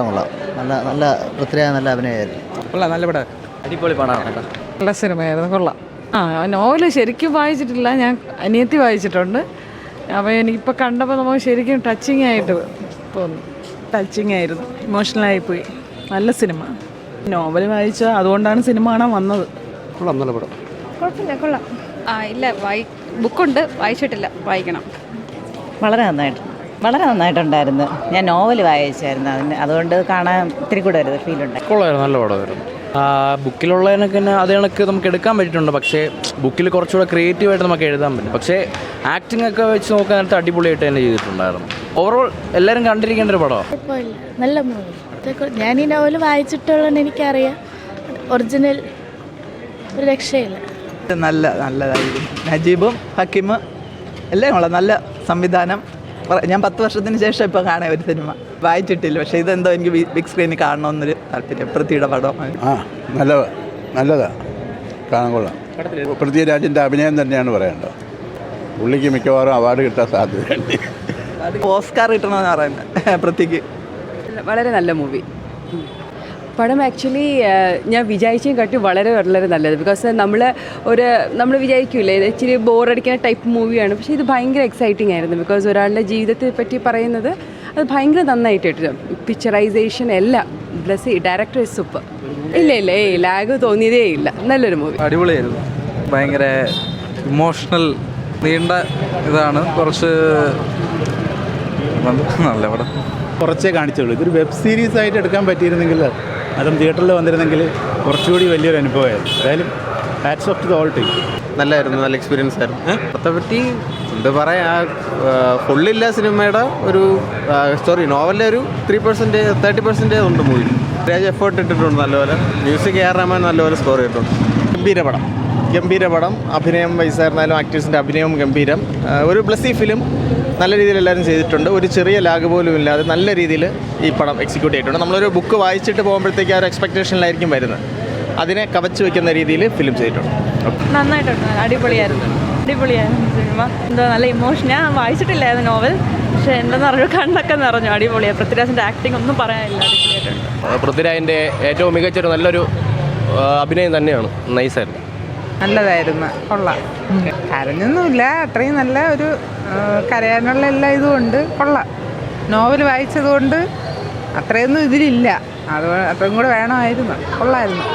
കൊള്ളാം. നല്ല നല്ല പൃഥ്വിരാജ് നല്ല അഭിനയമായിരുന്നു. കൊള്ളാം, നല്ല പടം, അടിപൊളി പടമാണ് കേട്ടോ. നല്ല സിനിമയായിരുന്നു, കൊള്ളാം. നോവല് ശരിക്കും വായിച്ചിട്ടില്ല, ഞാൻ അനിയത്തി വായിച്ചിട്ടുണ്ട്. അപ്പോൾ എനിക്കിപ്പോൾ കണ്ടപ്പോൾ നമുക്ക് ശരിക്കും ടച്ചിങ് ആയിട്ട് തോന്നി. ടച്ചിങ് ആയിരുന്നു, ഇമോഷണലായിപ്പോയി. നല്ല സിനിമ. നോവൽ വായിച്ച അതുകൊണ്ടാണ് സിനിമ കാണാൻ വന്നത്. കൊള്ളാം, നല്ല പടം. കുഴപ്പമില്ല, കൊള്ളാം. ഇല്ല, ബുക്കുണ്ട്, വായിച്ചിട്ടില്ല, വായിക്കണം. വളരെ നന്നായിട്ടുണ്ടായിരുന്നു. ഞാൻ നോവൽ വായിച്ചായിരുന്നു, അതുകൊണ്ട് കാണാൻ ഇത്തിരി കൂടെ ഒരു ഫീലുണ്ട്. കൊള്ളായിരുന്നു, നല്ല പടമായിരുന്നു. ബുക്കിലുള്ളതിനൊക്കെ തന്നെ അതേ കണക്ക് നമുക്ക് എടുക്കാൻ പറ്റിയിട്ടുണ്ട്. പക്ഷേ ബുക്കിൽ കുറച്ചുകൂടെ ക്രിയേറ്റീവായിട്ട് നമുക്ക് എഴുതാൻ പറ്റും. പക്ഷേ ആക്ടിംഗ് ഒക്കെ വെച്ച് നോക്കാനായിട്ട് അടിപൊളിയായിട്ട് തന്നെ ചെയ്തിട്ടുണ്ടായിരുന്നു. ഓവറോൾ എല്ലാവരും കണ്ടിരിക്കേണ്ട ഒരു പടമാണ്. നല്ല മൂവി. ഞാൻ ഈ നോവൽ വായിച്ചിട്ടുള്ളതെന്ന് എനിക്കറിയാം. ഒറിജിനൽ ഒരു രക്ഷയില്ല. നല്ലതായിരുന്നു. നജീബും ഹക്കീമും എല്ലാം കൊള്ളാം. നല്ല സംവിധാനം. ഞാൻ 10 വർഷത്തിന് ശേഷം ഇപ്പോൾ കാണാൻ ഒരു സിനിമ വായിച്ചിട്ടില്ല. പക്ഷേ ഇതെന്തോ എനിക്ക് ബിഗ് സ്ക്രീനിൽ കാണണമെന്നൊരു താല്പര്യം. പൃഥ്വിയുടെ പടം നല്ലതാണ്, കാണാൻ കൊള്ളാം. പൃഥ്വിരാജിൻ്റെ അഭിനയം തന്നെയാണ് പറയേണ്ടത്. പുള്ളിക്ക് മിക്കവാറും അവാർഡ് കിട്ടാൻ സാധ്യതയുണ്ട്. ഓസ്കാർ കിട്ടണമെന്ന് പറയുന്നത് പൃഥ്വിക്ക്. വളരെ നല്ല മൂവി പടം. ആക്ച്വലി ഞാൻ വിചാരിച്ചതിനെക്കാട്ടി വളരെ വളരെ നല്ലത്. ബിക്കോസ് നമ്മൾ വിചാരിക്കില്ലേ ഇച്ചിരി ബോറടിക്കുന്ന ടൈപ്പ് മൂവിയാണ്. പക്ഷേ ഇത് ഭയങ്കര എക്സൈറ്റിംഗ് ആയിരുന്നു. ബിക്കോസ് ഒരാളുടെ ജീവിതത്തെ പറ്റി പറയുന്നത് അത് ഭയങ്കര നന്നായിട്ട് പിക്ചറൈസേഷൻ എല്ലാം. Plus director is super. ഇല്ല ലാഗ് തോന്നിയതേ ഇല്ല. നല്ലൊരു മൂവി. അടിപൊളിയായിരുന്നു. ഭയങ്കര ഇമോഷണൽ നീണ്ട ഇതാണ്. കുറച്ച് നല്ല പടം. കുറച്ചേ കാണിച്ചുള്ളൂ. ഇതൊരു വെബ് സീരീസ് ആയിട്ട് എടുക്കാൻ പറ്റിയിരുന്നെങ്കിൽ, അതും തിയേറ്ററിൽ വന്നിരുന്നെങ്കിൽ കുറച്ചുകൂടി വലിയൊരു അനുഭവമായിരുന്നു. എന്തായാലും hats off to the whole team. നല്ലായിരുന്നു, നല്ല എക്സ്പീരിയൻസ് ആയിരുന്നു. പറ്റി എന്താ പറയുക, ഫുള്ളില്ല സിനിമയുടെ ഒരു സ്റ്റോറി. നോവലിലെ ഒരു 3% 30% ഉണ്ട് മൂവി. രാജ് എഫേർട്ട് ഇട്ടിട്ടുണ്ട് നല്ലപോലെ. മ്യൂസിക് AR റഹ്മാൻ നല്ലപോലെ സ്കോർ ചെയ്തിട്ടുണ്ട്. ഗംഭീര പടം. അഭിനയം വയസ്സായിരുന്നാലും ആക്ടേഴ്സിൻ്റെ അഭിനയവും ഗംഭീരം. ഒരു ബ്ലസ്സി ഫിലിം. നല്ല രീതിയിൽ എല്ലാവരും ചെയ്തിട്ടുണ്ട്. ഒരു ചെറിയ ലാഗ് പോലും ഇല്ലാതെ നല്ല രീതിയിൽ ഈ പടം എക്സിക്യൂട്ട് ചെയ്തിട്ടുണ്ട്. നമ്മളൊരു ബുക്ക് വായിച്ചിട്ട് പോകുമ്പോഴത്തേക്ക് ആ ഒരു എക്സ്പെക്റ്റേഷനിലായിരിക്കും വരുന്നത്. അതിനെ കവച്ച് വെക്കുന്ന രീതിയിൽ ഫിലിം ചെയ്തിട്ടുണ്ട്. നന്നായിട്ടുണ്ട്, അടിപൊളിയായിരുന്നു സിനിമ. എന്താ നല്ല ഇമോഷൻ. ഞാൻ വായിച്ചിട്ടില്ലായിരുന്നു നോവൽ, പക്ഷെ എന്താണെന്ന് പറഞ്ഞു കണ്ണൊക്കെ നിറഞ്ഞു. അടിപൊളിയാണ്. പൃഥ്വിരാജിൻ്റെ ആക്ടിങ് ഒന്നും പറയാനില്ല, അടിപൊളിയായിട്ടുണ്ട്. പൃഥ്വിരാജിൻ്റെ ഏറ്റവും മികച്ചൊരു നല്ലൊരു അഭിനയം തന്നെയാണ്. നൈസായിരുന്നു, നല്ലതായിരുന്നു, കൊള്ളാം. കരഞ്ഞൊന്നുമില്ല, അത്രയും നല്ല ഒരു കരയാനുള്ള എല്ലാ ഇതുകൊണ്ട് കൊള്ളാം. നോവൽ വായിച്ചതുകൊണ്ട് അത്രയൊന്നും ഇതിലില്ല, അത് അത്രയും കൂടെ വേണമായിരുന്നു. കൊള്ളായിരുന്നു.